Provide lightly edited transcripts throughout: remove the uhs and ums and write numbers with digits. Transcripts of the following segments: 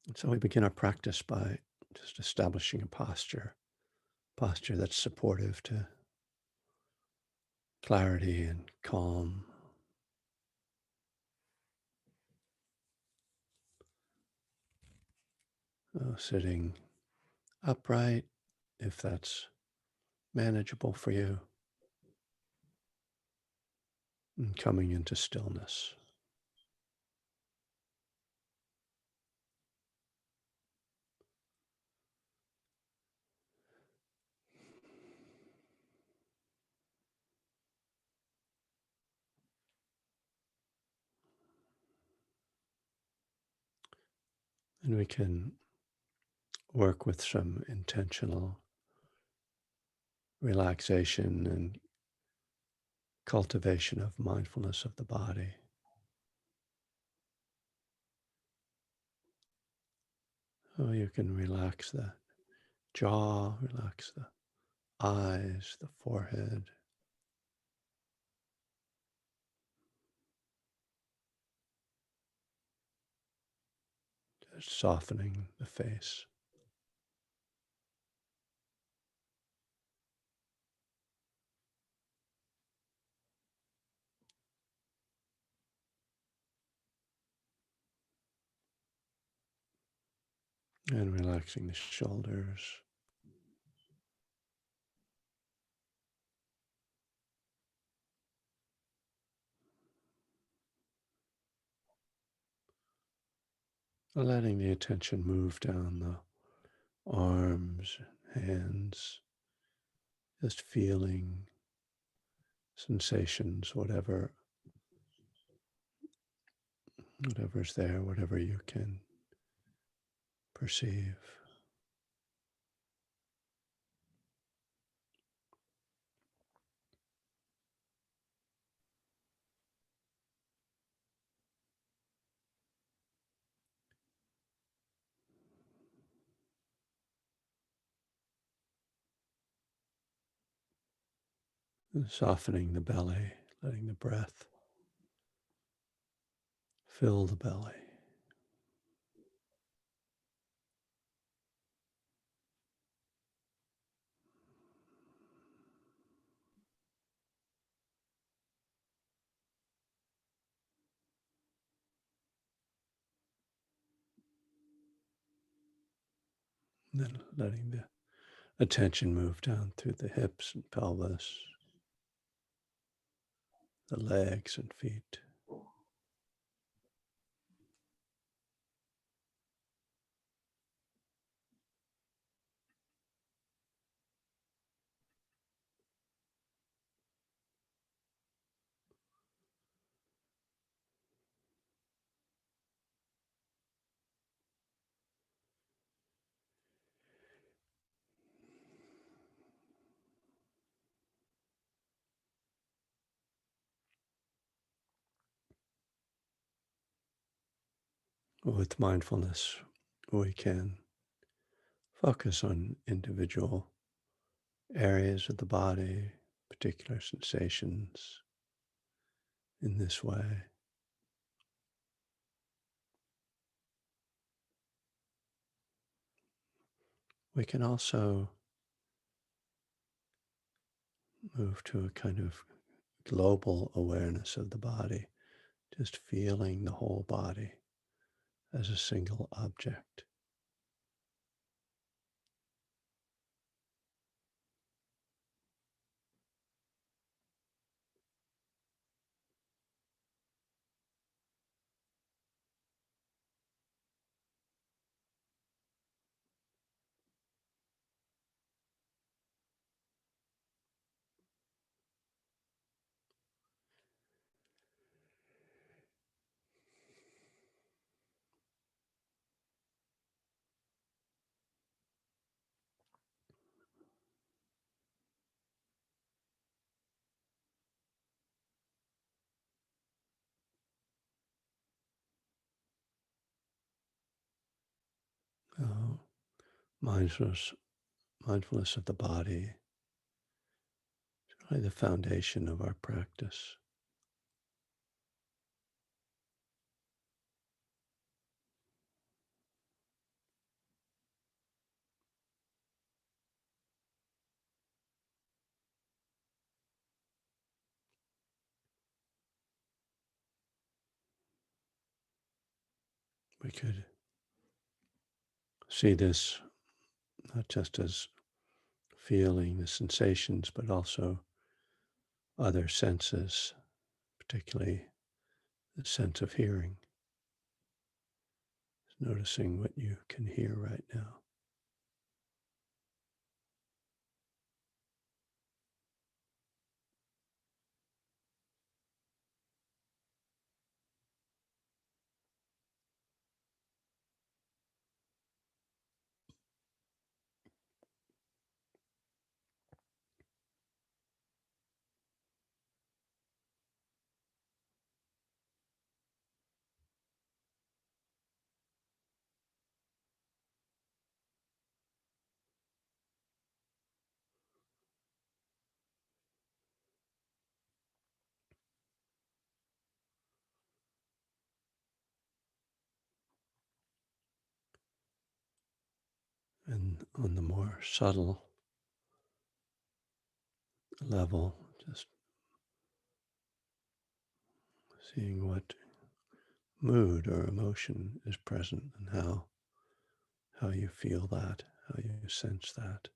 And so we begin our practice by just establishing a posture that's supportive to clarity and calm. Sitting upright, if that's manageable for you, and coming into stillness. And we can work with some intentional relaxation and cultivation of mindfulness of the body. Oh, you can relax the jaw, relax the eyes, the forehead, just softening the face. And relaxing the shoulders, letting the attention move down the arms, hands, just feeling sensations, whatever's there, whatever you can perceive. And softening the belly, letting the breath fill the belly. And then letting the attention move down through the hips and pelvis, the legs and feet. With mindfulness, we can focus on individual areas of the body, particular sensations in this way. We can also move to a kind of global awareness of the body, just feeling the whole body as a single object. Uh, mindfulness, mindfulness of the body is really the foundation of our practice. We could see this not just as feeling the sensations, but also other senses, particularly the sense of hearing, noticing what you can hear right now. And on the more subtle level, just seeing what mood or emotion is present and how you feel that, how you sense that.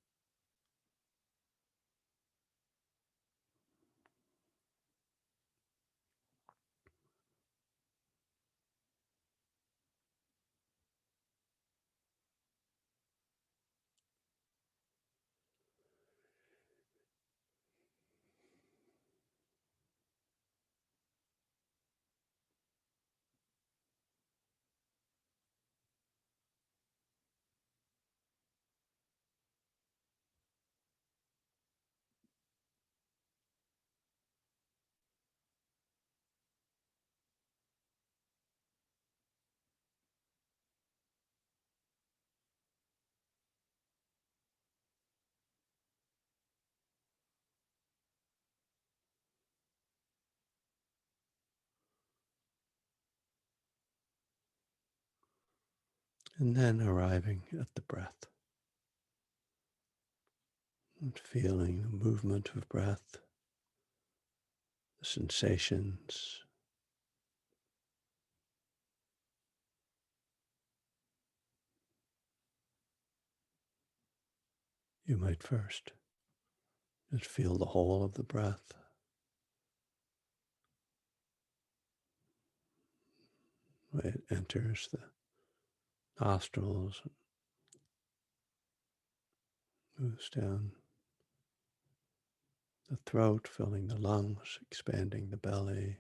And then arriving at the breath and feeling the movement of breath, the sensations. You might first just feel the whole of the breath, the way it enters the nostrils, moves down the throat, filling the lungs, expanding the belly,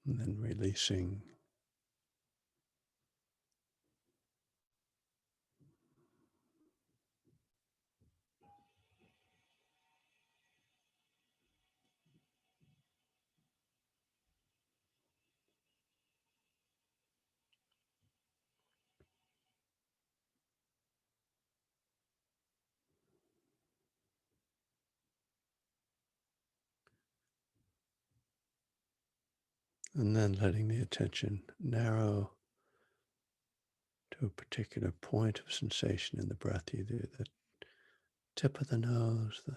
and then releasing. And then letting the attention narrow to a particular point of sensation in the breath, either the tip of the nose, the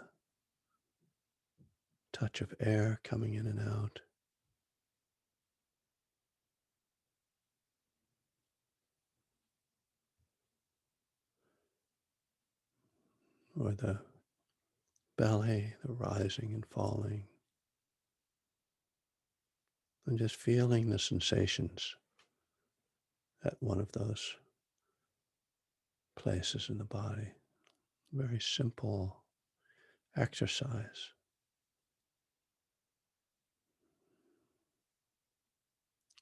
touch of air coming in and out, or the belly, the rising and falling, and just feeling the sensations at one of those places in the body. Very simple exercise.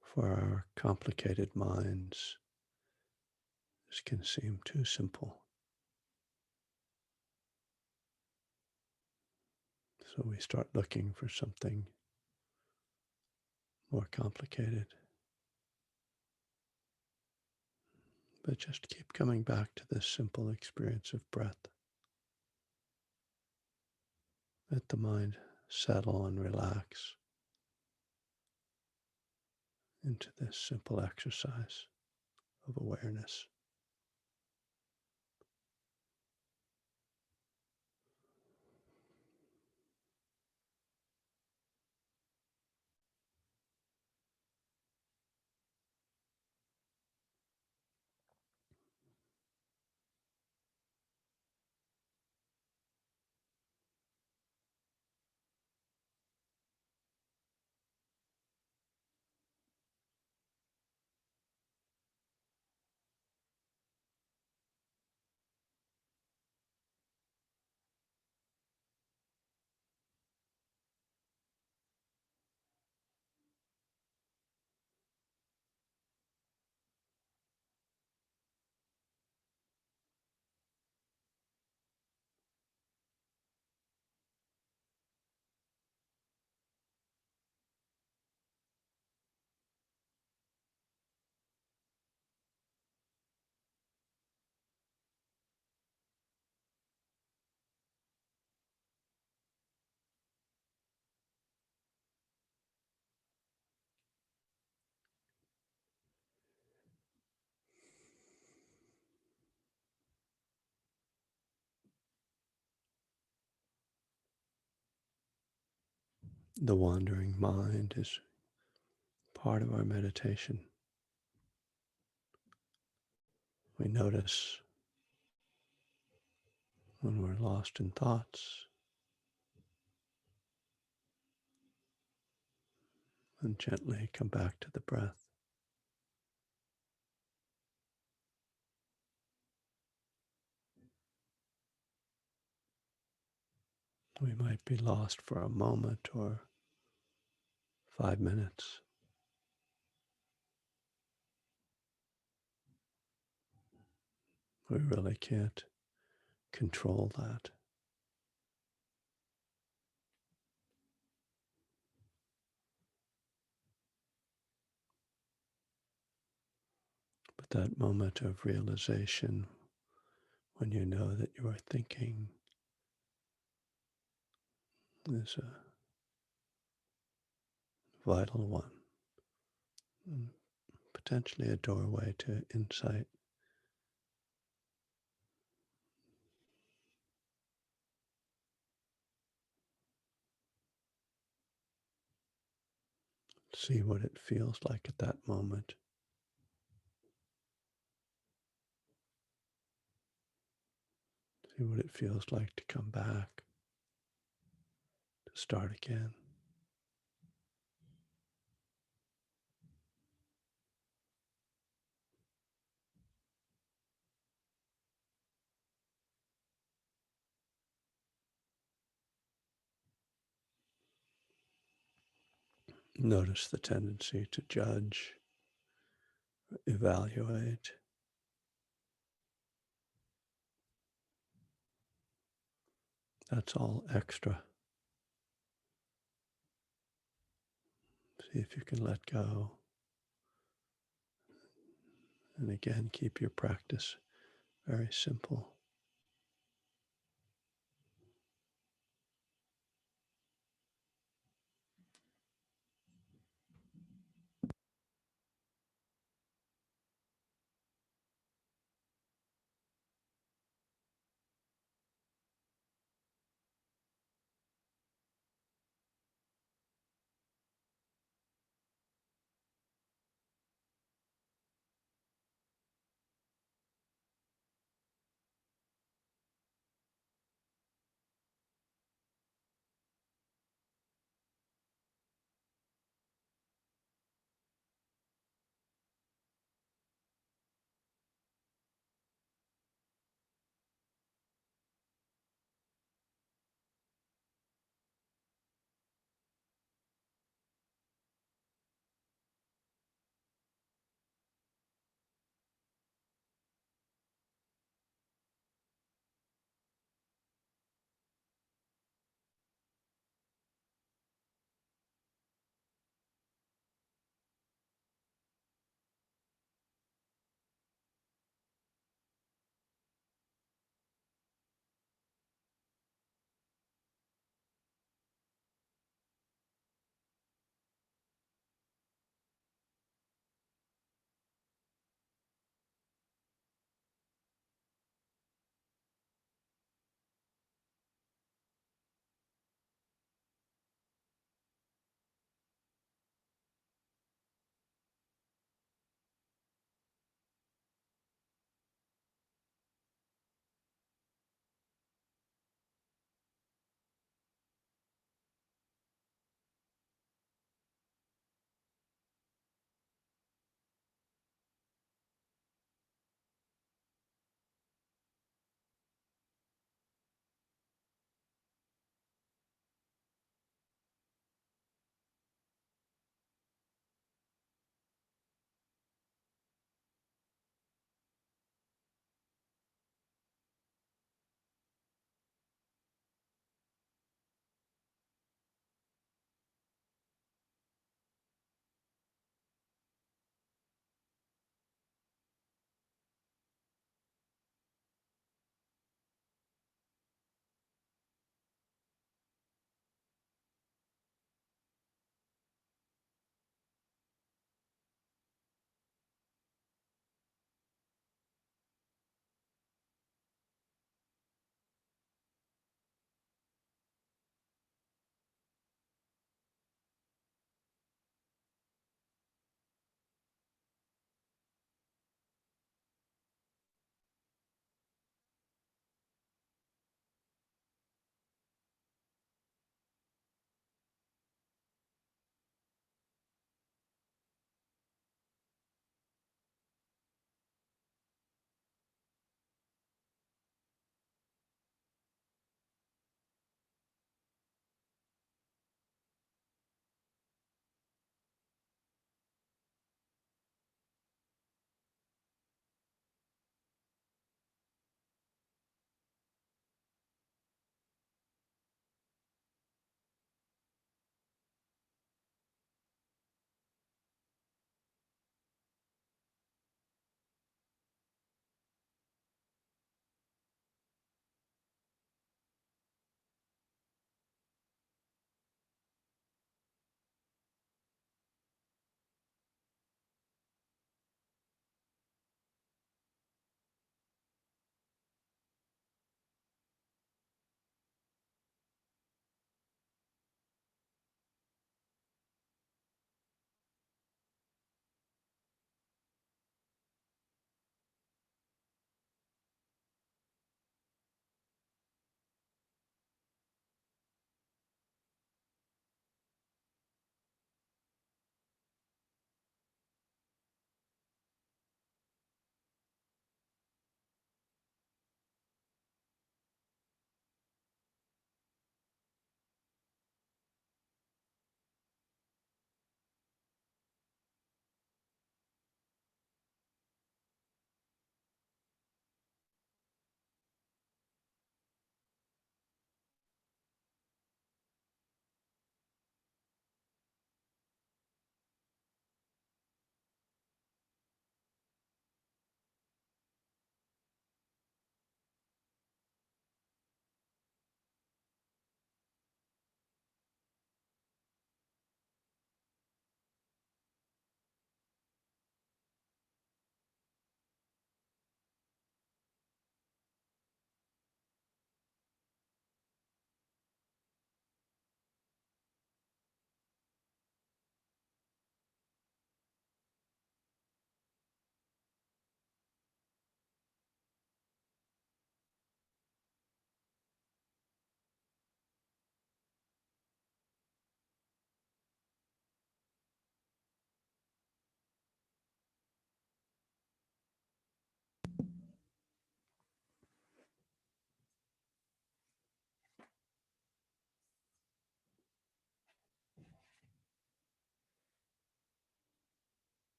For our complicated minds, this can seem too simple. So we start looking for something more complicated. But just keep coming back to this simple experience of breath. Let the mind settle and relax into this simple exercise of awareness. The wandering mind is part of our meditation. We notice when we're lost in thoughts and gently come back to the breath. We might be lost for a moment or 5 minutes. We really can't control that. But that moment of realization when you know that you are thinking is a vital one, and potentially a doorway to insight. See what it feels like at that moment. See what it feels like to come back, to start again. Notice the tendency to judge, evaluate. That's all extra. See if you can let go. And again, keep your practice very simple.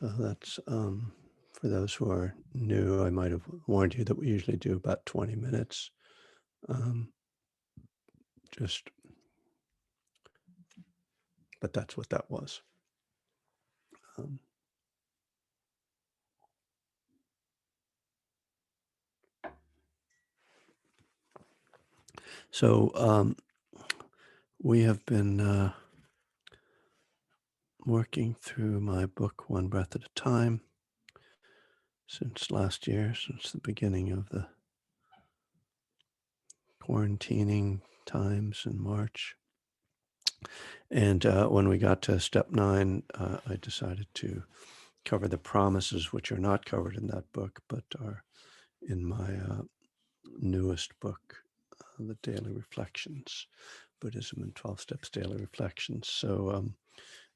So that's for those who are new, I might have warned you that we usually do about 20 minutes. Um, just, but that's what that was. Um, so we have been working through my book, One Breath at a Time, since last year, since the beginning of the quarantining times in March. And when we got to step 9, I decided to cover the promises, which are not covered in that book, but are in my newest book, The Daily Reflections, Buddhism in 12 Steps Daily Reflections. So,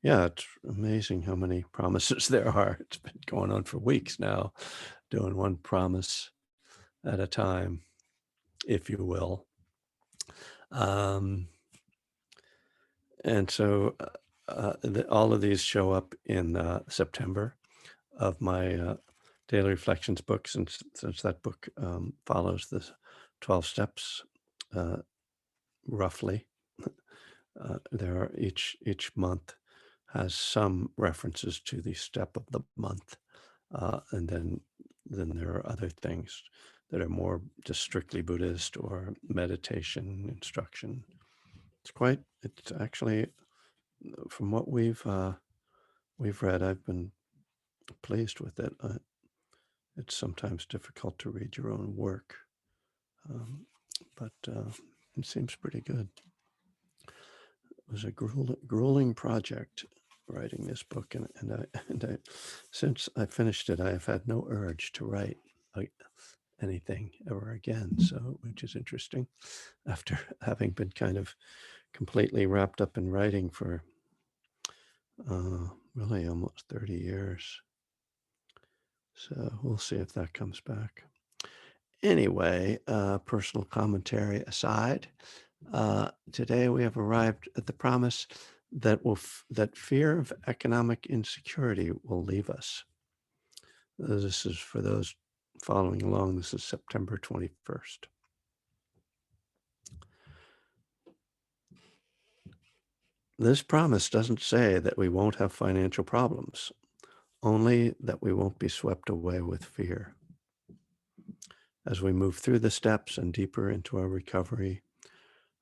yeah, it's amazing how many promises there are. It's been going on for weeks now, doing one promise at a time, if you will. Um, and so all of these show up in September of my Daily Reflections book, since that book follows the 12 steps uh, roughly. There are each month has some references to the step of the month, and then there are other things that are more just strictly Buddhist or meditation instruction. It's actually, from what we've read, I've been pleased with it. It's sometimes difficult to read your own work, um, but it seems pretty good. It was a grueling project writing this book, and since I finished it, I have had no urge to write anything ever again. So, which is interesting, after having been kind of completely wrapped up in writing for really almost 30 years. So we'll see if that comes back. Anyway, personal commentary aside, today we have arrived at the promise that that fear of economic insecurity will leave us. This is for those following along. This is September 21st. This promise doesn't say that we won't have financial problems, only that we won't be swept away with fear. As we move through the steps and deeper into our recovery,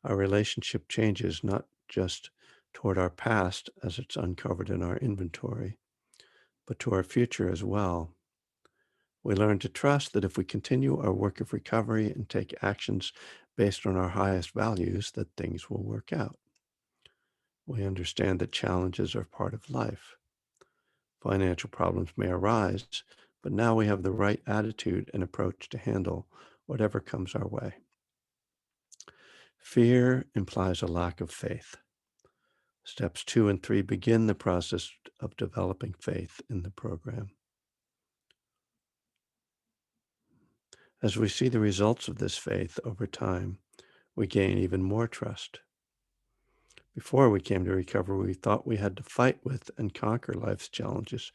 our relationship changes not just toward our past as it's uncovered in our inventory, but to our future as well. We learn to trust that if we continue our work of recovery and take actions based on our highest values, that things will work out. We understand that challenges are part of life. Financial problems may arise, but now we have the right attitude and approach to handle whatever comes our way. Fear implies a lack of faith. Steps 2 and 3 begin the process of developing faith in the program. As we see the results of this faith over time, we gain even more trust. Before we came to recovery, we thought we had to fight with and conquer life's challenges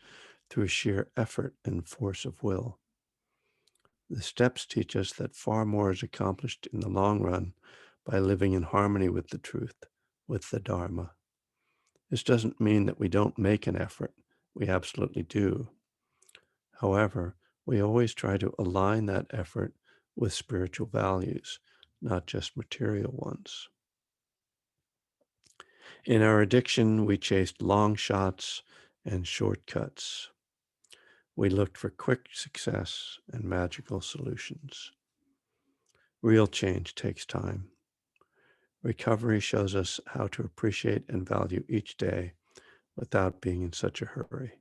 through sheer effort and force of will. The steps teach us that far more is accomplished in the long run by living in harmony with the truth, with the Dharma. This doesn't mean that we don't make an effort. We absolutely do. However, we always try to align that effort with spiritual values, not just material ones. In our addiction, we chased long shots and shortcuts. We looked for quick success and magical solutions. Real change takes time. Recovery shows us how to appreciate and value each day without being in such a hurry.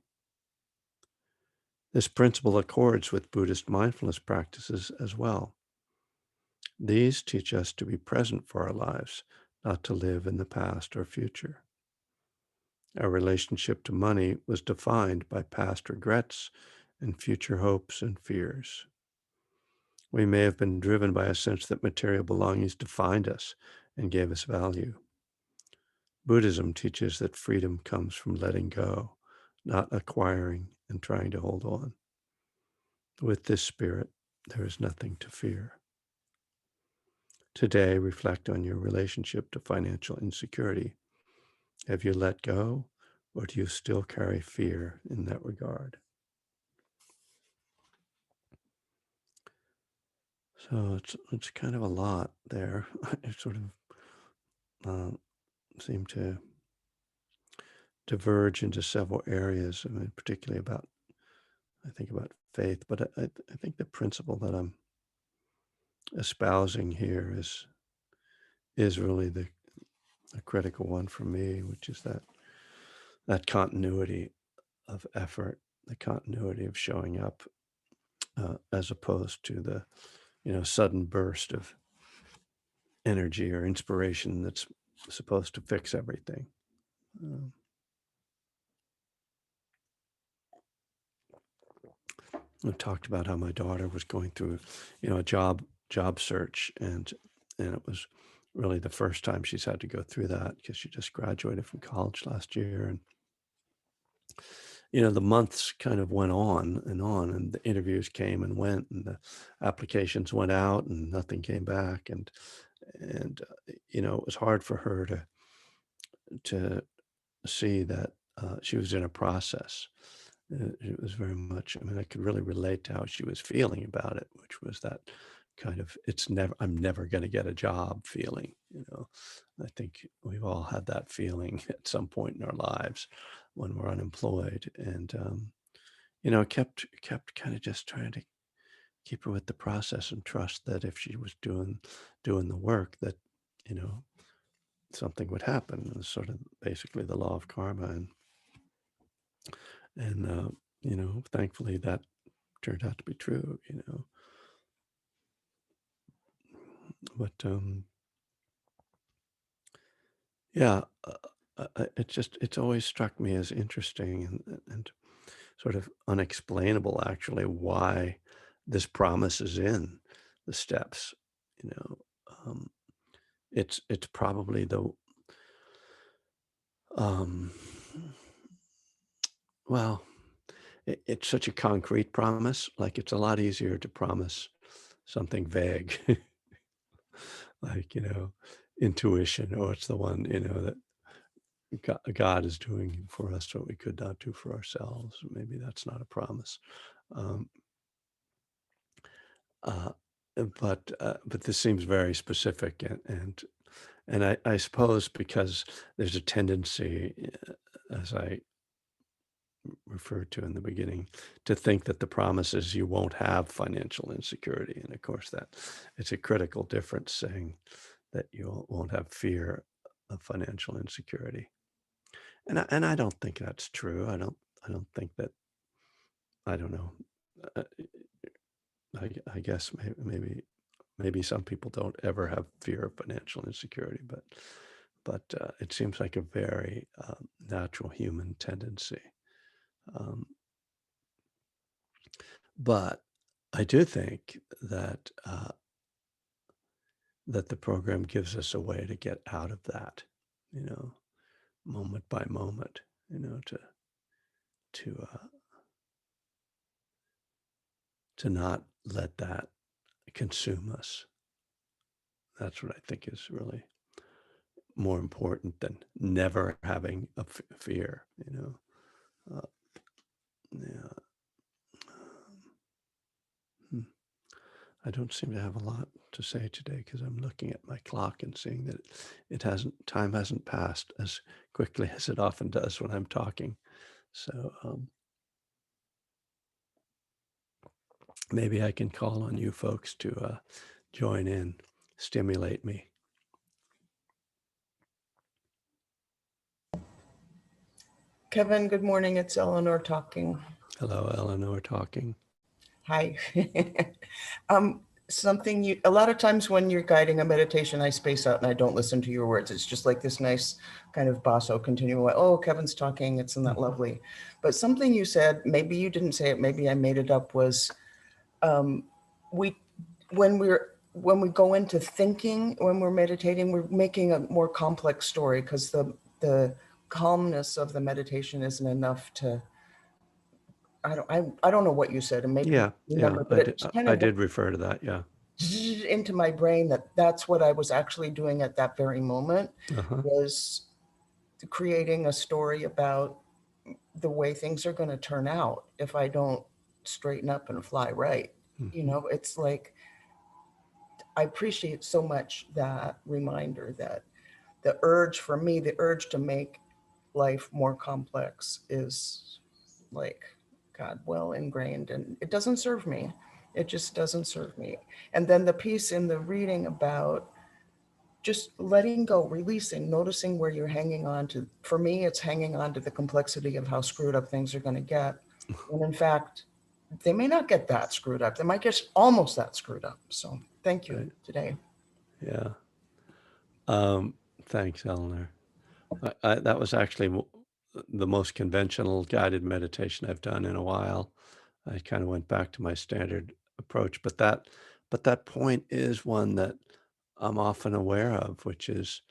This principle accords with Buddhist mindfulness practices as well. These teach us to be present for our lives, not to live in the past or future. Our relationship to money was defined by past regrets and future hopes and fears. We may have been driven by a sense that material belongings defined us and gave us value. Buddhism teaches that freedom comes from letting go, not acquiring and trying to hold on. With this spirit, there is nothing to fear. Today, reflect on your relationship to financial insecurity. Have you let go, or do you still carry fear in that regard? So it's kind of a lot there. It sort of seem to diverge into several areas. I mean, particularly about, I think about faith, but I think the principle that I'm espousing here is really the a critical one for me, which is that continuity of effort, the continuity of showing up, as opposed to the sudden burst of energy or inspiration that's supposed to fix everything. Um, I talked about how my daughter was going through, a job search, and it was really the first time she's had to go through that because she just graduated from college last year, and the months kind of went on, and the interviews came and went, and the applications went out, and nothing came back, and it was hard for her to see that she was in a process. It was very much, I mean, I could really relate to how she was feeling about it, which was that kind of, I'm never going to get a job feeling, I think we've all had that feeling at some point in our lives when we're unemployed. And, kept kind of just trying to keep her with the process and trust that if she was doing the work that, you know, something would happen. It was sort of basically the law of karma. And thankfully that turned out to be true. But yeah, it's always struck me as interesting and sort of unexplainable, actually, why this promise is in the steps. You know, um, it's probably the um, well, it's such a concrete promise. Like it's a lot easier to promise something vague, like intuition, or it's the one that God is doing for us what we could not do for ourselves. Maybe that's not a promise. Um, uh, but this seems very specific, and I suppose because there's a tendency, as I referred to in the beginning, to think that the promise is you won't have financial insecurity, and of course that it's a critical difference saying that you won't have fear of financial insecurity. And I don't think that's true. I don't think that. I don't know. Uh, I guess maybe some people don't ever have fear of financial insecurity, but it seems like a very natural human tendency. Um, but I do think that the program gives us a way to get out of that, you know, moment by moment, to to not let that consume us. That's what I think is really more important than never having a fear. Uh, yeah. Hmm. I don't seem to have a lot to say today because I'm looking at my clock and seeing that time hasn't passed as quickly as it often does when I'm talking. So maybe I can call on you folks to join in, stimulate me. Kevin, good morning. It's Eleanor talking. Hello, Eleanor talking. Hi. A lot of times when you're guiding a meditation, I space out and I don't listen to your words. It's just like this nice kind of basso continuum. Oh, Kevin's talking. Isn't that lovely? But something you said, maybe you didn't say it, maybe I made it up, was we, when we go into thinking, when we're meditating, we're making a more complex story because the calmness of the meditation isn't enough to I don't know what you said, and maybe you Yeah, yeah, remember, but it kind I of went did refer to that. Yeah. into my brain that that's what I was actually doing at that very moment, Uh-huh. was creating a story about the way things are going to turn out if I don't straighten up and fly right. You Hmm. know, it's like I appreciate so much that reminder that the urge for me, the urge to make life more complex is like, God, well ingrained, and it doesn't serve me. It just doesn't serve me. And then the piece in the reading about just letting go, releasing, noticing where you're hanging on to. For me, it's hanging on to the complexity of how screwed up things are going to get. When in fact, they may not get that screwed up. They might get almost that screwed up. So thank you Right. today. Yeah. Um, Thanks, Eleanor. That was actually the most conventional guided meditation I've done in a while. I kind of went back to my standard approach, but that point is one that I'm often aware of, which is,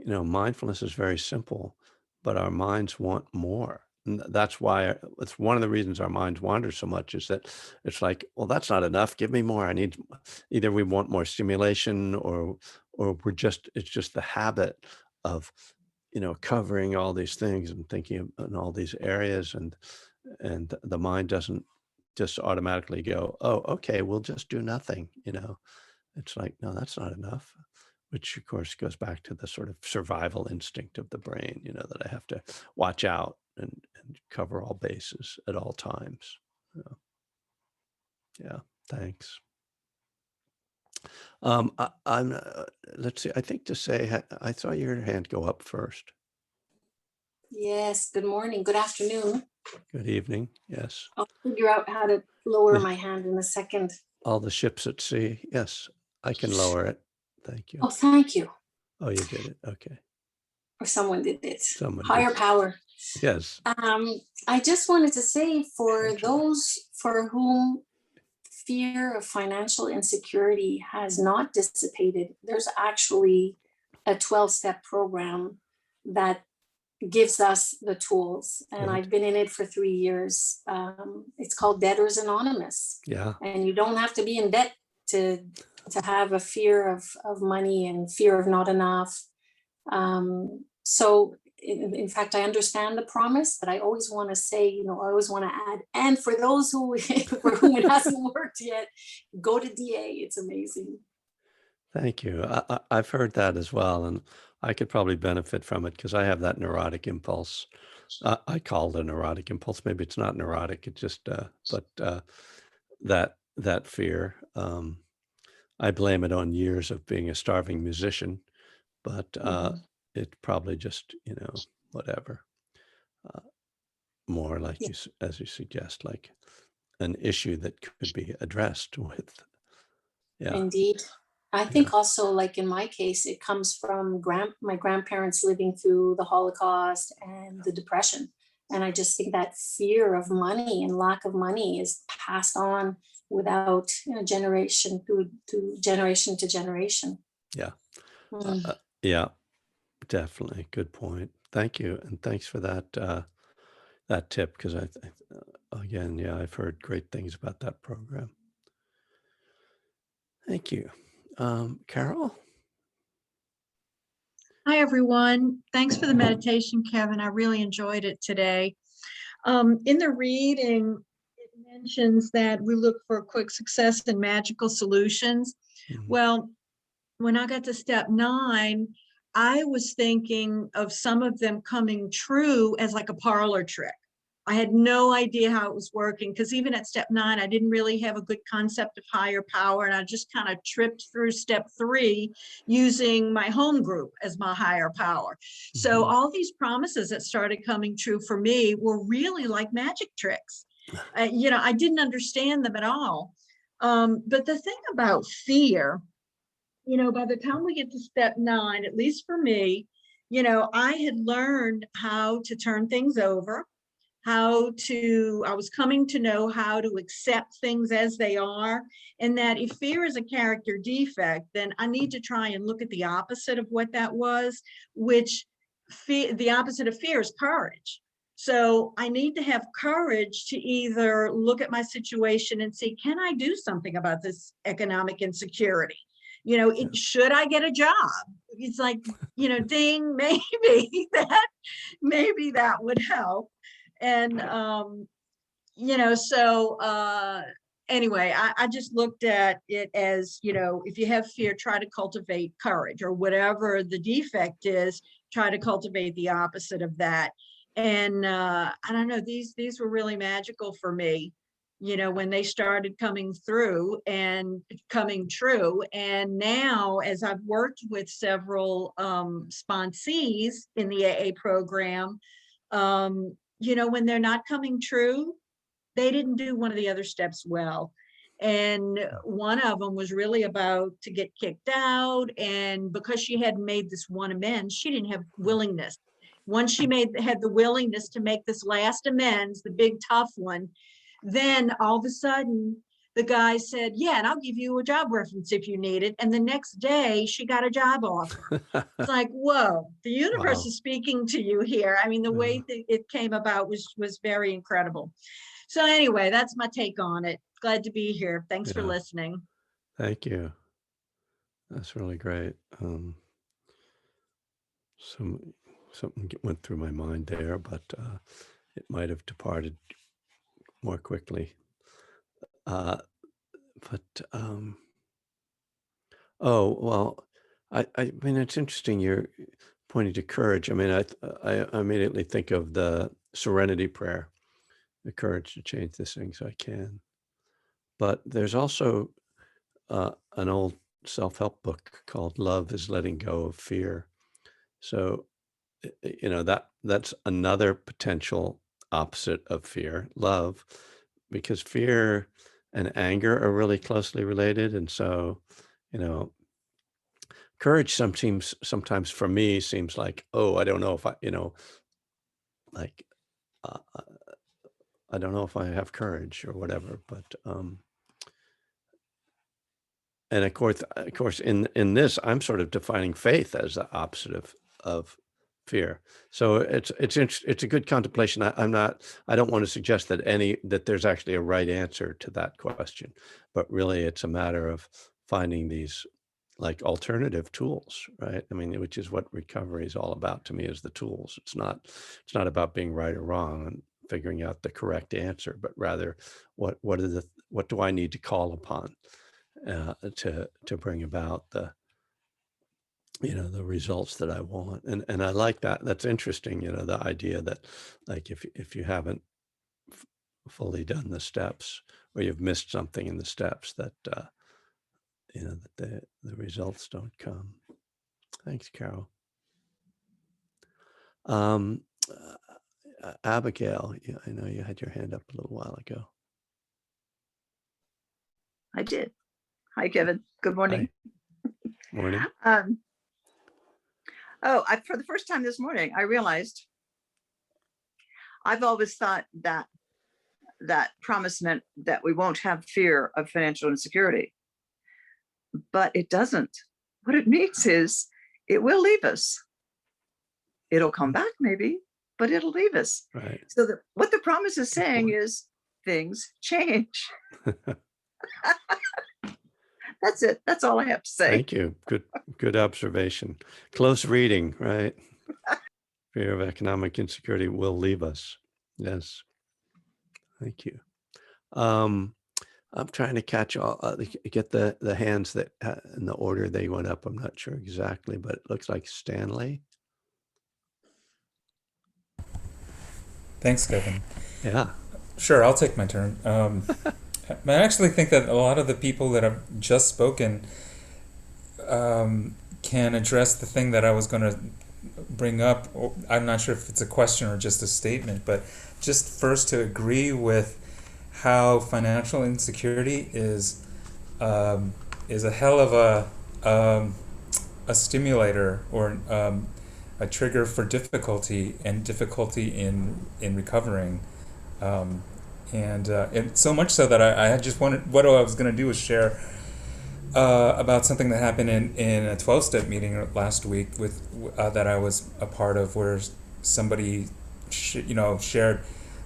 mindfulness is very simple, but our minds want more. And that's why it's one of the reasons our minds wander so much, is that it's like, well, that's not enough. Give me more. I need, either we want more stimulation, or it's just the habit of, covering all these things and thinking in all these areas, and the mind doesn't just automatically go, oh, okay, we'll just do nothing. It's like, no, that's not enough, which of course goes back to the sort of survival instinct of the brain, that I have to watch out and cover all bases at all times. Yeah, yeah, thanks. I'm, let's see, I think to say, I saw your hand go up first. Yes, good morning, good afternoon. Good evening. Yes. I'll figure out how to lower my hand in a second. All the ships at sea. Yes, I can lower it. Thank you. Oh, thank you. Oh, you did it. Okay. Or someone did it. Someone did. Higher power. Yes. I just wanted to say, for Angela. those for whom fear of financial insecurity has not dissipated, there's actually a 12-step program that gives us the tools, and Good. I've been in it for 3 years. It's called Debtors Anonymous, Yeah. and you don't have to be in debt to have a fear of money and fear of not enough. So in fact, I understand the promise, but I always want to say, I always want to add, and for those who for whom it hasn't worked yet, go to DA. It's amazing. Thank you. I've heard that as well, and I could probably benefit from it because I have that neurotic impulse. I call it a neurotic impulse. Maybe it's not neurotic. It just, but that fear. I blame it on years of being a starving musician, but Mhm. it probably just, whatever. Uh, More like Yeah, as you suggest, like an issue that could be addressed with. Yeah, indeed. I yeah. think also, like in my case, it comes from my grandparents living through the Holocaust and the Depression. And I just think that fear of money and lack of money is passed on without, generation to generation to generation. Yeah. Mm. Yeah, definitely. Good point. Thank you, and thanks for that tip, because again, yeah, I've heard great things about that program. Thank you. Carol? Hi, everyone. Thanks for the meditation, Kevin. I really enjoyed it today. In the reading, it mentions that we look for quick success and magical solutions. Mhm. Well, when I got to step 9, I was thinking of some of them coming true as like a parlor trick. I had no idea how it was working, because even at step 9, I didn't really have a good concept of higher power. And I just kind of tripped through step 3 using my home group as my higher power. So Mhm. all these promises that started coming true for me were really like magic tricks. I didn't understand them at all. But the thing about fear, by the time we get to step 9, at least for me, I had learned how to turn things over, I was coming to know how to accept things as they are. And that if fear is a character defect, then I need to try and look at the opposite of what that was, which the opposite of fear is courage. So I need to have courage to either look at my situation and see, can I do something about this economic insecurity? Should I get a job? It's like, ding, maybe that would help. And, anyway, I just looked at it as, if you have fear, try to cultivate courage, or whatever the defect is, try to cultivate the opposite of that. And I don't know, these were really magical for me, when they started coming through and coming true. And now, as I've worked with several sponsees in the AA program, when they're not coming true, they didn't do one of the other steps well. And one of them was really about to get kicked out. And because she had made this one amends, she didn't have willingness. Once she had the willingness to make this last amends, the big tough one, then all of a sudden the guy said, yeah, and I'll give you a job reference if you need it. And the next day she got a job offer. It's like, whoa, the universe Wow. is speaking to you here. I mean, the way that it came about was very incredible. So anyway, that's my take on it. Glad to be here. Thanks for listening. Thank you. That's really great. Something went through my mind there, but it might have departed more quickly. Oh, well, I mean, it's interesting you're pointing to courage. I mean, I immediately think of the Serenity Prayer, the courage to change this thing so I can. But there's also an old self-help book called Love is Letting Go of Fear. So, that's another potential opposite of fear, love, because fear and anger are really closely related. And so, courage sometimes for me seems like, oh, I don't know if I, like, uh, I don't know if I have courage or whatever, but, and of course, in this, I'm sort of defining faith as the opposite of fear. So it's a good contemplation. I don't want to suggest that there's actually a right answer to that question, but really it's a matter of finding these like alternative tools, right? I mean, which is what recovery is all about to me, is the tools. It's not about being right or wrong and figuring out the correct answer, but rather what do I need to call upon to bring about the results that I want. And I like that. That's interesting. The idea that like, if you haven't fully done the steps, or you've missed something in the steps, that, that the results don't come. Thanks, Carol. Abigail, I know you had your hand up a little while ago. I did. Hi, Kevin. Good morning. Hi. Morning. For the first time this morning, I realized I've always thought that promise meant that we won't have fear of financial insecurity, but it doesn't. What it means is it will leave us. It'll come back maybe, but it'll leave us. Right. So what the promise is saying is things change. That's it. That's all I have to say. Thank you. Good observation. Close reading, right? Fear of economic insecurity will leave us. Yes. Thank you. I'm trying to catch get the hands that in the order they went up. I'm not sure exactly, but it looks like Stanley. Thanks, Kevin. Yeah. Sure, I'll take my turn. I actually think that a lot of the people that have just spoken can address the thing that I was going to bring up. I'm not sure if it's a question or just a statement, but just first to agree with how financial insecurity is a hell of a stimulator, or a trigger for difficulty in recovering. And so much so that I just wanted, what I was going to do was share about something that happened in a 12-step meeting last week that I was a part of, where somebody shared,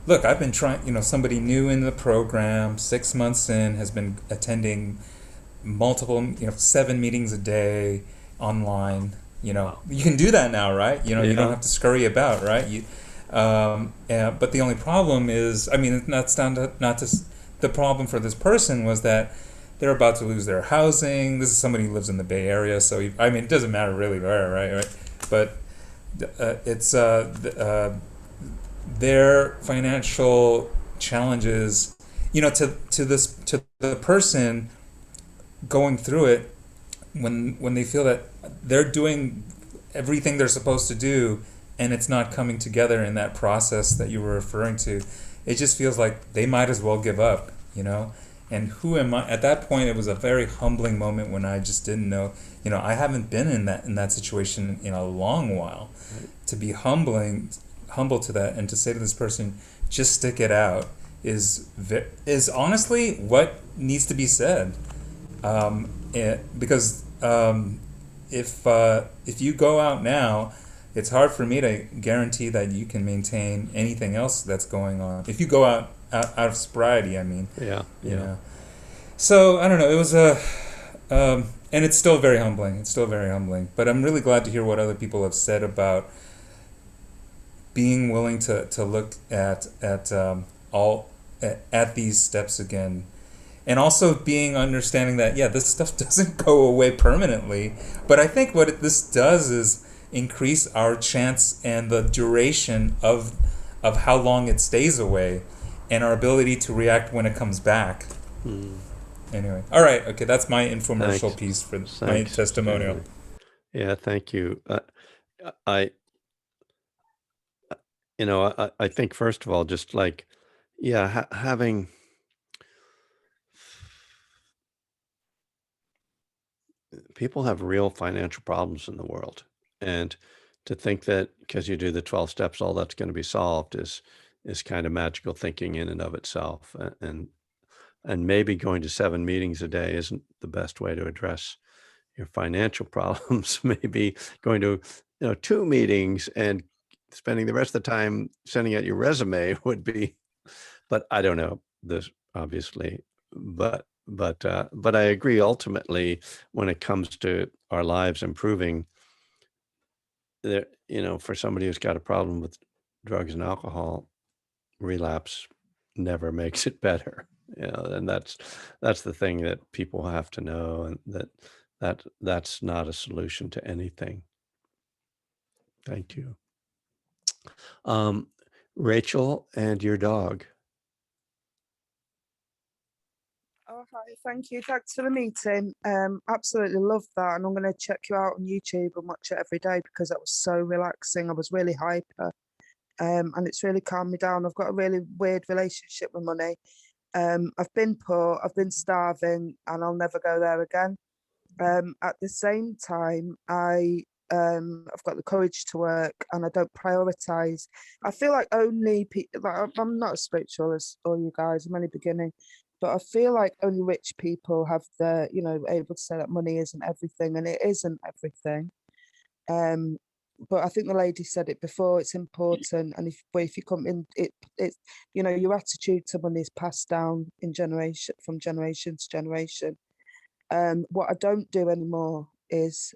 look, I've been trying, somebody new in the program, 6 months in, has been attending multiple, 7 meetings a day online. You can do that now, right? You Yeah. don't have to scurry about, right? But the only problem is, that's the problem for this person was that they're about to lose their housing. This is somebody who lives in the Bay Area, so it doesn't matter really where, right? But it's their financial challenges, to the person going through it, when they feel that they're doing everything they're supposed to do and it's not coming together in that process that you were referring to, it just feels like they might as well give up, And who am I? At that point, it was a very humbling moment when I just didn't know. I haven't been in that situation in a long while. Right. To be humble to that, and to say to this person, just stick it out, is honestly what needs to be said. Because if you go out now, it's hard for me to guarantee that you can maintain anything else that's going on. If you go out of sobriety, Yeah. So I don't know. It was and it's still very humbling. But I'm really glad to hear what other people have said about being willing to look at these steps again. And also being understanding that, this stuff doesn't go away permanently. But I think what this does is increase our chance and the duration of how long it stays away, and our ability to react when it comes back. Anyway, all right, okay, that's my infomercial piece for my testimonial. Yeah, thank you. I think first of all, just like, having people have real financial problems in the world, and to think that because you do the 12 steps, all that's going to be solved is kind of magical thinking in and of itself. And maybe going to 7 meetings a day isn't the best way to address your financial problems. Maybe going to 2 meetings and spending the rest of the time sending out your resume would be, but I don't know this obviously, but I agree, ultimately, when it comes to our lives improving, there, for somebody who's got a problem with drugs and alcohol, relapse never makes it better. And that's the thing that people have to know, and that's not a solution to anything. Thank you. Rachel and your dog. Oh, hi, thank you. Thanks for the meeting. Absolutely love that. And I'm going to check you out on YouTube and watch it every day because that was so relaxing. I was really hyper. And it's really calmed me down. I've got a really weird relationship with money. I've been poor, I've been starving, and I'll never go there again. At the same time, I've got the courage to work, and I don't prioritize. I feel like only people, like, I'm not as spiritual as all you guys, I'm only beginning, but I feel like only rich people have the, able to say that money isn't everything, and it isn't everything. But I think the lady said it before, it's important. And if you come in, it's your attitude to money is passed down from generation to generation. What I don't do anymore is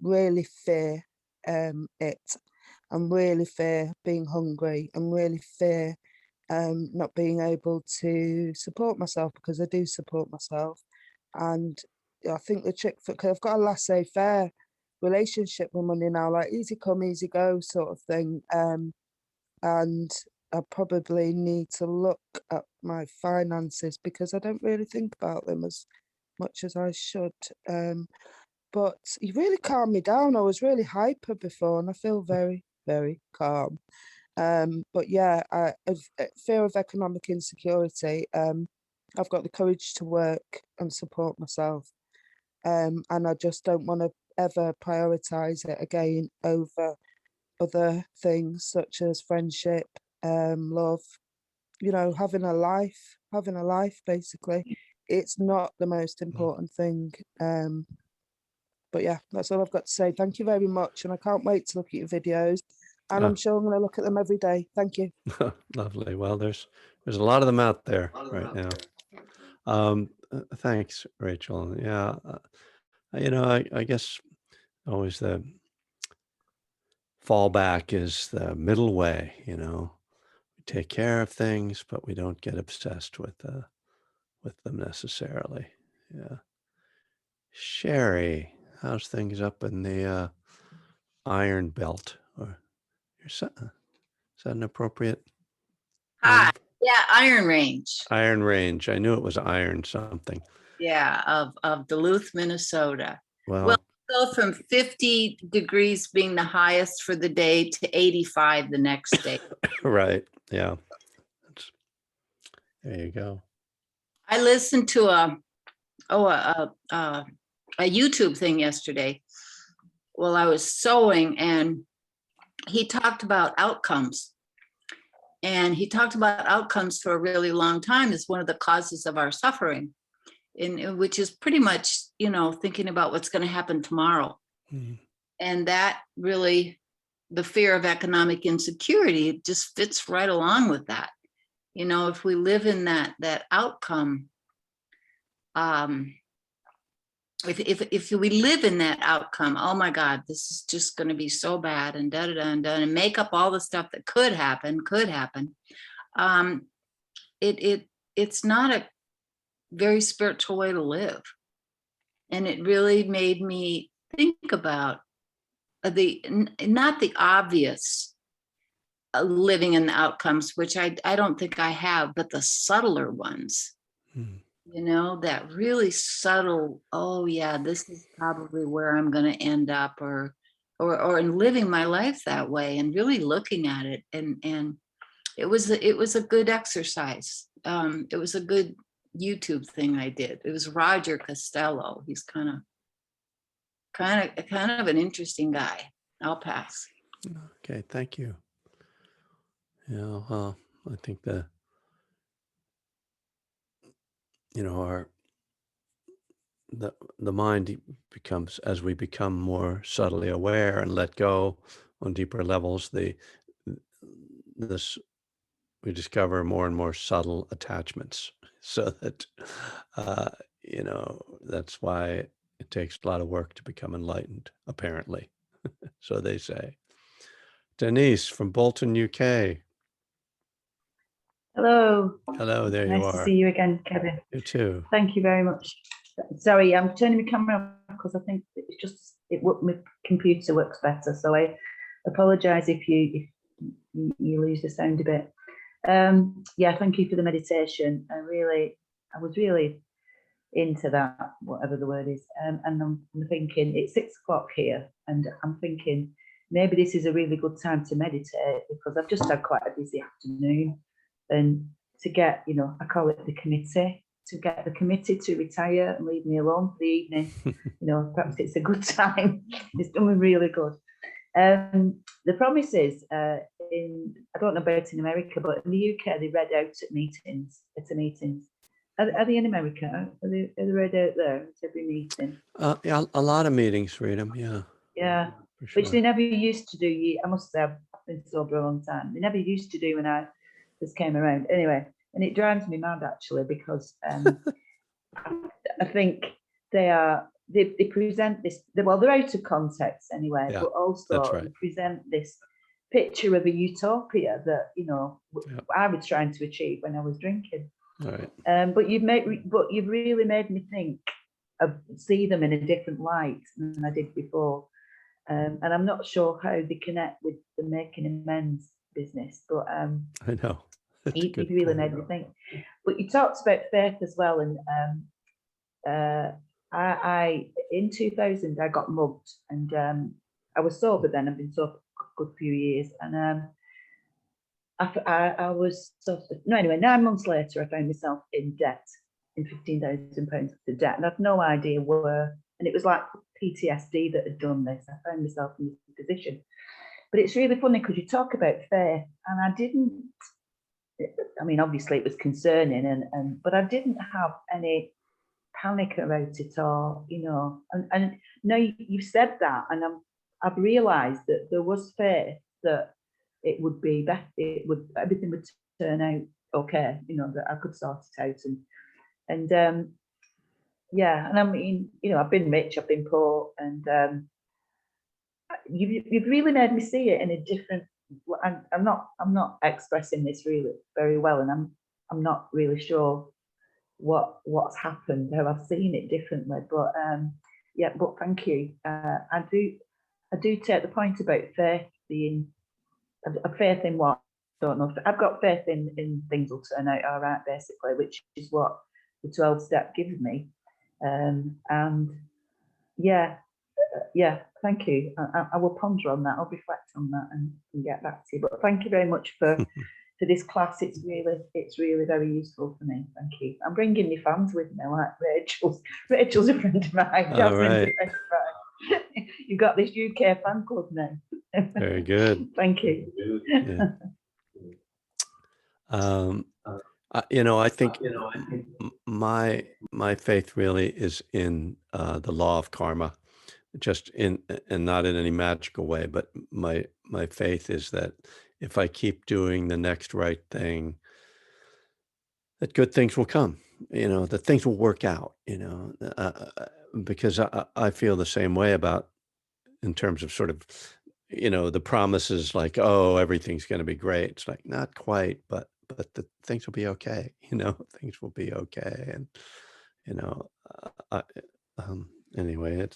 really fear it. And really fear being hungry, and really fear not being able to support myself, because I do support myself. And I think the trick because I've got a laissez-faire relationship with money now, like easy come, easy go sort of thing. And I probably need to look at my finances because I don't really think about them as much as I should. But you really calmed me down. I was really hyper before, and I feel very, very calm. But yeah, fear of economic insecurity. I've got the courage to work and support myself. And I just don't want to ever prioritize it again over other things such as friendship, love, having a life basically. It's not the most important thing. But yeah, that's all I've got to say. Thank you very much, and I can't wait to look at your videos. and I'm sure I'm going to look at them every day. Thank you. Lovely. Well, there's a lot of them out there right now. Thanks, Rachel. Yeah, I guess always the fallback is the middle way. We take care of things, but we don't get obsessed with them necessarily. Yeah. Sherry, how's things up in the Iron Belt? Or is that an appropriate? Hi. Yeah, Iron Range. Iron Range. I knew it was iron something. Yeah, of Duluth, Minnesota. Well, go from 50 degrees being the highest for the day to 85 the next day. Right. Yeah. There you go. I listened to a YouTube thing yesterday while I was sewing, and he talked about outcomes. And he talked about outcomes for a really long time as one of the causes of our suffering, which is pretty much, thinking about what's going to happen tomorrow. Mm-hmm. And that really, the fear of economic insecurity just fits right along with that. If we live in that outcome, if we live in that outcome, oh my God, this is just going to be so bad, and and make up all the stuff that could happen. It's not a very spiritual way to live. And it really made me think about not the obvious living in the outcomes, which I don't think I have, but the subtler ones. That really subtle, oh yeah, this is probably where I'm going to end up, or in living my life that way, and really looking at it. And it was a good exercise. It was a good YouTube thing I did. It was Roger Costello. He's kind of an interesting guy. I'll pass. Okay, thank you. Yeah, well, I think the mind becomes, as we become more subtly aware and let go on deeper levels, we discover more and more subtle attachments. So that that's why it takes a lot of work to become enlightened, apparently. So they say. Denise from Bolton, UK. Hello. Hello, there you are. Nice to see you again, Kevin. You too. Thank you very much. Sorry, I'm turning my camera on because I think my computer works better. So I apologise if you lose the sound a bit. Yeah, thank you for the meditation. I was really into that, whatever the word is. And I'm thinking it's 6 o'clock here, and I'm thinking maybe this is a really good time to meditate, because I've just had quite a busy afternoon. And to get, I call it the committee, to get the committee to retire and leave me alone for the evening, perhaps it's a good time. It's done me really good. The promise is, I don't know about in America, but in the UK, they read out at meetings. Are they in America? Are they read out there at every meeting? Yeah, a lot of meetings read them, yeah. Yeah, Sure. Which they never used to do. I must say, I've been sober a long time. They never used to do when I just came around. Anyway, and it drives me mad, actually, because I think they present this, well, they're out of context anyway, Yeah, but also that's right. they present this picture of a utopia that, I was trying to achieve when I was drinking. All right. But you've really made me see them in a different light than I did before. And I'm not sure how they connect with the making amends business, but I know. you really made me think. But you talked about faith as well, and I in 2000 I got mugged, and I was sober then. I've been sober a good few years, and I was anyway. 9 months later, I found myself in debt, in £15,000 of debt, and I've no idea where. And it was like PTSD that had done this. I found myself in this position. But it's really funny because you talk about faith, and I didn't. I mean, obviously it was concerning, but I didn't have any panic about it, or and no, you've said that, and I've realised that there was faith that it would be better. Everything would turn out okay. You know, that I could sort it out, and yeah. And I mean, you know, I've been rich, I've been poor, and you've really made me see it in a different. I'm not expressing this really very well, and I'm not really sure what's happened, how I've seen it differently, but yeah, but thank you. I do take the point about faith being a faith in what I don't know. I've got faith in things will turn out all right, basically, which is what the 12 step gives me. And yeah, thank you. I will ponder on that. I'll reflect on that and get back to you. But thank you very much for this class. It's really very useful for me. Thank you. I'm bringing my fans with me, like Rachel's a friend of mine. Jasmine's right. a friend of mine. You've got this UK fan club now. Very good. Thank you. Yeah. You know, I think my faith really is in the law of karma, just in, and not in any magical way, but my faith is that if I keep doing the next right thing, that good things will come. You know, that things will work out. You know, because I feel the same way about, in terms of sort of, you know, the promises like, oh, everything's going to be great. It's like, not quite, but the things will be okay. You know, things will be okay. And, you know, anyway,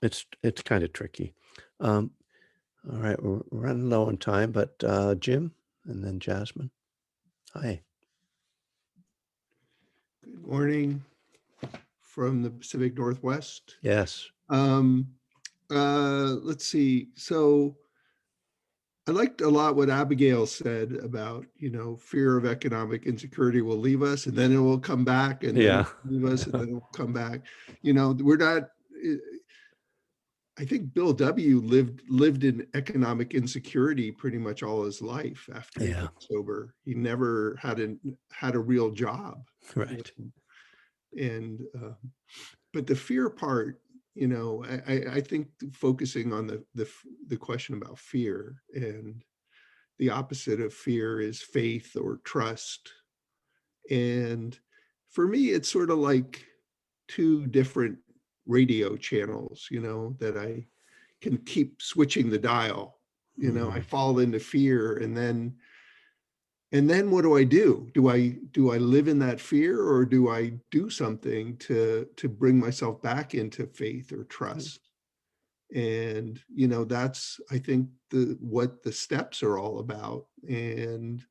it's kind of tricky. All right, we're running low on time, but Jim and then Jasmine. Hi. Good morning from the Pacific Northwest. Yes. Let's see. So I liked a lot what Abigail said about, you know, fear of economic insecurity will leave us and then it will come back, and then Yeah. leave us and then it will come back. You know, we're not, I think Bill W. lived in economic insecurity pretty much all his life after he Yeah. got sober. He never had a real job. Right. And but the fear part, you know, I think focusing on the question about fear, and the opposite of fear is faith or trust. And for me, it's sort of like two different radio channels, you know, that I can keep switching the dial. You know, I fall into fear, and then what do I do? Do I live in that fear, or do I do something to bring myself back into faith or trust? And, you know, that's, I think, what the steps are all about. And,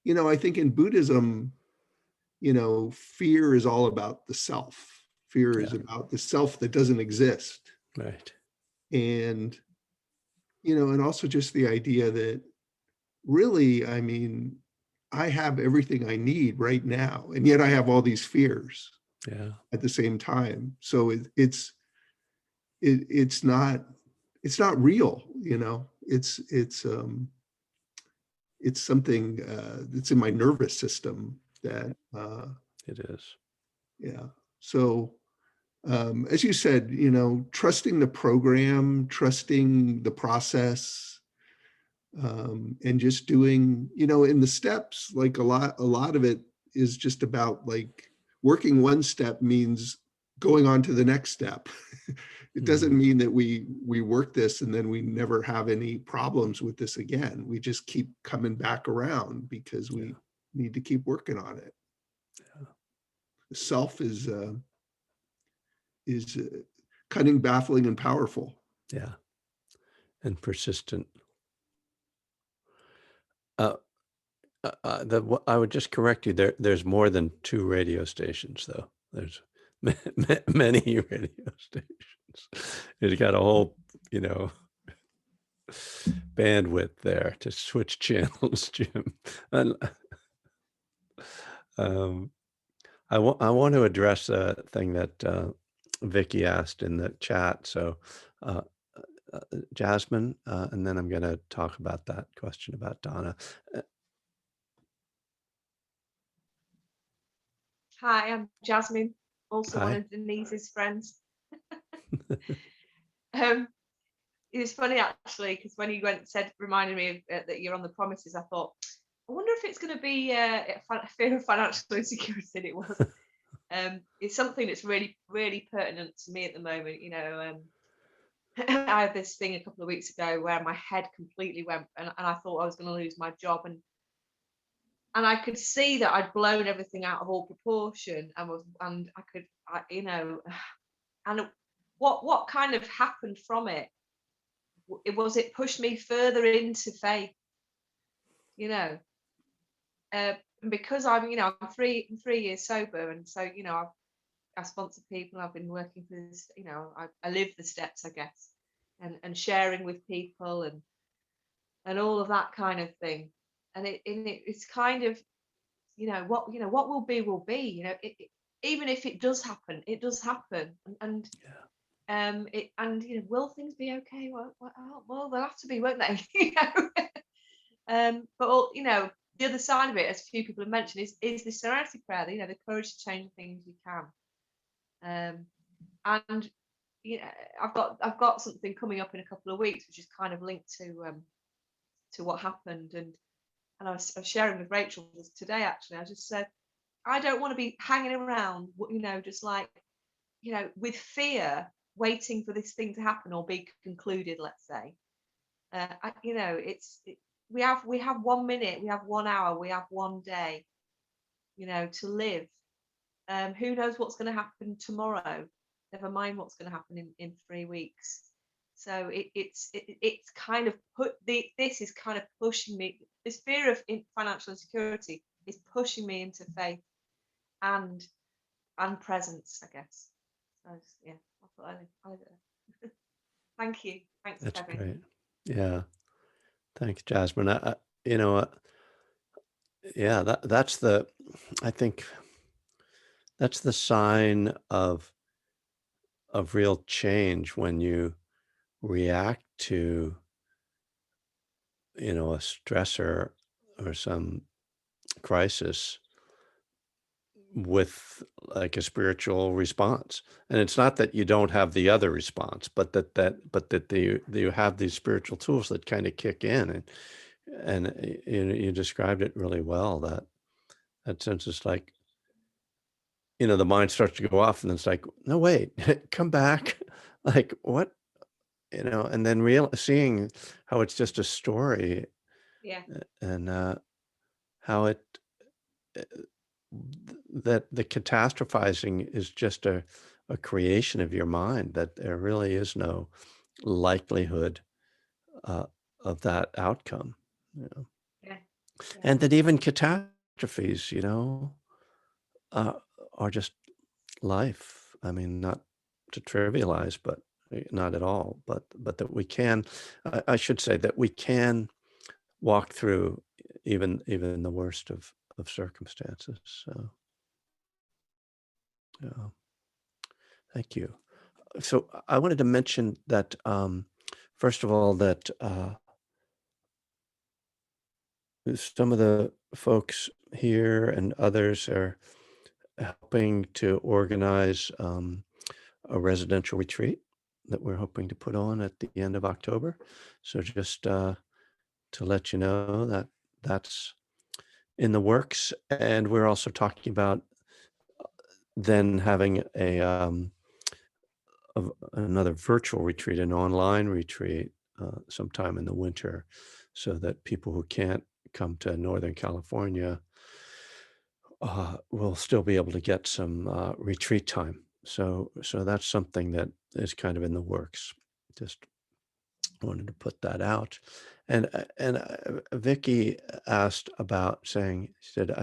you know, I think in Buddhism, you know, fear is all about the self. Fear is about the self that doesn't exist. Right. And, you know, and also just the idea that really, I mean, I have everything I need right now, and yet I have all these fears at the same time. So it's not real, you know. It's something that's in my nervous system that it is. Yeah. So as you said, you know, trusting the program, trusting the process, and just doing, you know, in the steps, like a lot of it is just about like working one step means going on to the next step. It doesn't mean that we work this and then we never have any problems with this again. We just keep coming back around because we need to keep working on it. The self is cunning, baffling, and powerful. Yeah. And persistent. I would just correct you. There's more than 2 radio stations, though. There's many radio stations. It's got a whole, you know, bandwidth there to switch channels, Jim. And, I want to address a thing that Vicky asked in the chat. So, Jasmine, and then I'm going to talk about that question about Donna. Hi, I'm Jasmine, also one Hi. of Denise's friends. it was funny actually, because when you reminded me of, that you're on the promises, I thought, I wonder if it's going to be a fear of financial insecurity. And it was. It's something that's really, really pertinent to me at the moment. I had this thing a couple of weeks ago where my head completely went, and I thought I was going to lose my job, and I could see that I'd blown everything out of all proportion, and I could, and what kind of happened from it? It pushed me further into faith, uh, because I'm 3 years sober, and so I sponsor people. I've been working for this, I live the steps, I guess, and sharing with people and all of that kind of thing. And it's kind of, what will be will be. Even if it does happen, it does happen. Will things be okay? Well, they'll have to be, won't they? But the other side of it, as a few people have mentioned, is the serenity prayer. The courage to change the things you can. And I've got something coming up in a couple of weeks, which is kind of linked to what happened. And I was sharing with Rachel today. Actually, I just said, I don't want to be hanging around, just like, with fear, waiting for this thing to happen or be concluded. Let's say, we have 1 minute, we have 1 hour, we have 1 day, to live. Who knows what's going to happen tomorrow? Never mind what's going to happen in 3 weeks. So it's kind of this is kind of pushing me. This fear of financial insecurity is pushing me into faith and presence, I guess. So yeah, I thought I'd leave it there. Thank you. Thanks, That's Kevin. great. Yeah. Thanks, Jasmine. You know, yeah, I think that's the sign of real change when you react to, a stressor or some crisis with like a spiritual response. And it's not that you don't have the other response, but that you have these spiritual tools that kind of kick in. And you described it really well, that sense is like, the mind starts to go off and it's like, no, wait, come back. Like what, and then seeing how it's just a story. Yeah. And how that the catastrophizing is just a creation of your mind, that there really is no likelihood of that outcome. Yeah. And that even catastrophes, uh, are just life. I mean, not to trivialize, but not at all, but that we can, I should say that we can walk through even the worst of circumstances. So, yeah, thank you. So I wanted to mention that, first of all, that some of the folks here and others are helping to organize a residential retreat that we're hoping to put on at the end of October. So just to let you know that that's in the works. And we're also talking about then having another virtual retreat, an online retreat, sometime in the winter, so that people who can't come to Northern California will still be able to get some retreat time. So that's something that is kind of in the works. Just wanted to put that out. And Vicky asked about saying, she said,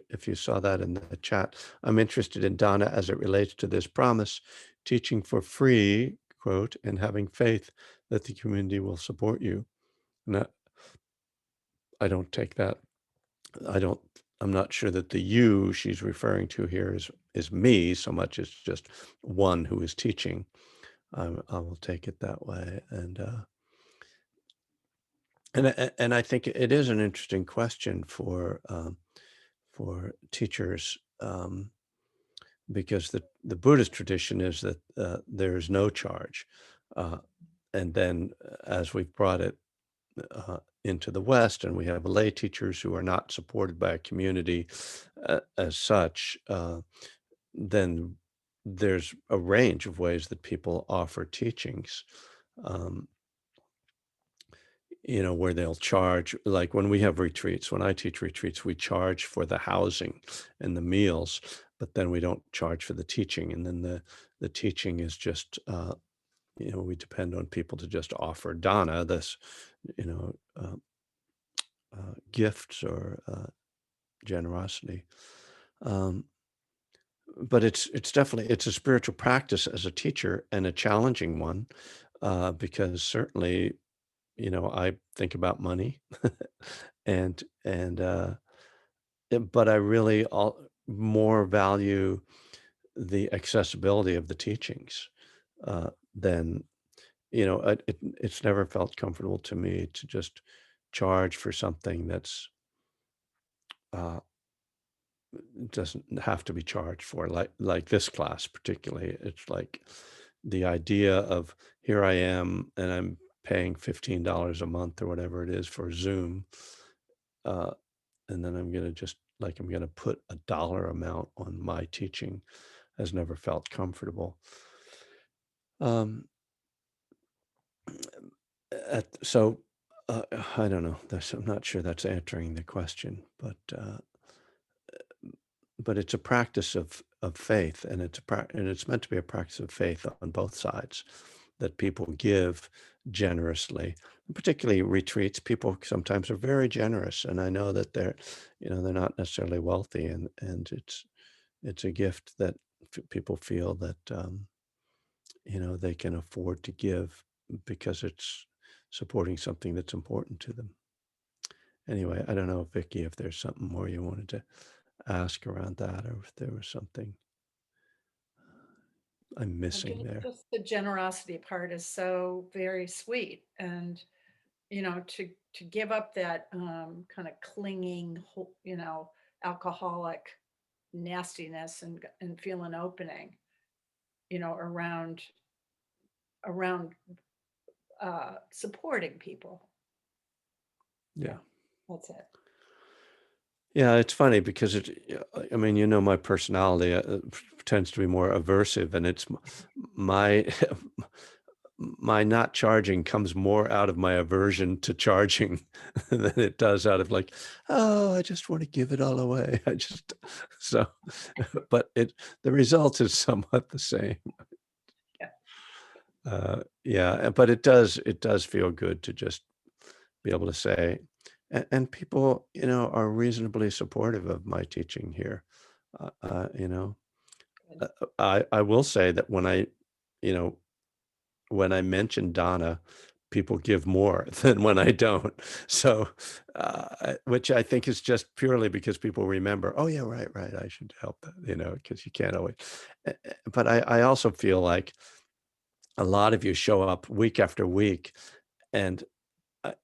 if you saw that in the chat, I'm interested in Donna as it relates to this promise, teaching for free, quote, and having faith that the community will support you. And I don't take that. I'm not sure that the you she's referring to here is me so much as just one who is teaching. I will take it that way. And I think it is an interesting question for teachers, because the Buddhist tradition is that there is no charge, and then as we've brought it into the West, and we have lay teachers who are not supported by a community as such, then there's a range of ways that people offer teachings. Um, where they'll charge, like when we have retreats, when I teach retreats, we charge for the housing and the meals, but then we don't charge for the teaching. And then the teaching is just, we depend on people to just offer Donna this, you know, uh, gifts or generosity. But it's definitely, it's a spiritual practice as a teacher, and a challenging one, because certainly, I think about money, and but I really more value the accessibility of the teachings, than, it's never felt comfortable to me to just charge for something that's, uh, doesn't have to be charged for, like this class particularly. It's like the idea of, here I am and I'm paying $15 a month or whatever it is for Zoom, uh, and then I'm gonna put a dollar amount on my teaching, has never felt comfortable. Um, so I don't know. I'm not sure that's answering the question, but it's a practice of faith, and it's meant to be a practice of faith on both sides, that people give generously. Particularly retreats, people sometimes are very generous, and I know that they're not necessarily wealthy, and it's a gift that people feel that, they can afford to give because it's supporting something that's important to them. Anyway, I don't know, Vicky, if there's something more you wanted to ask around that, or if there was something I'm missing there. Just the generosity part is so very sweet. And, to give up that kind of clinging, alcoholic nastiness and feel an opening, around supporting people. Yeah. That's it. Yeah, it's funny because I mean, my personality tends to be more aversive, and it's my my not charging comes more out of my aversion to charging than it does out of like, oh, I just want to give it all away. So, but the result is somewhat the same. Yeah, but it does feel good to just be able to say, and people, are reasonably supportive of my teaching here. Uh, uh, you know, I will say that you know, when I mention Donna, people give more than when I don't. So, which I think is just purely because people remember, oh yeah, right, I should help that, because you can't always. But I also feel like a lot of you show up week after week, and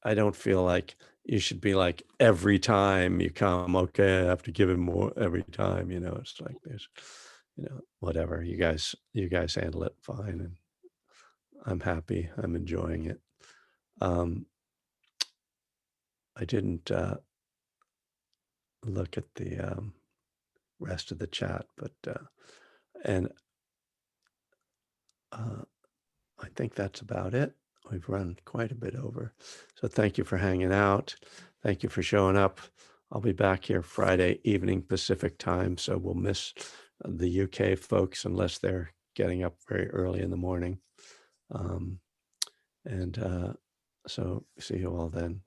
I don't feel like you should be like every time you come, okay, I have to give him more every time. It's like there's, whatever. You guys handle it fine, and I'm happy. I'm enjoying it. I didn't look at the rest of the chat, but and I think that's about it. We've run quite a bit over. So thank you for hanging out. Thank you for showing up. I'll be back here Friday evening Pacific time, so we'll miss the UK folks unless they're getting up very early in the morning. And so see you all then.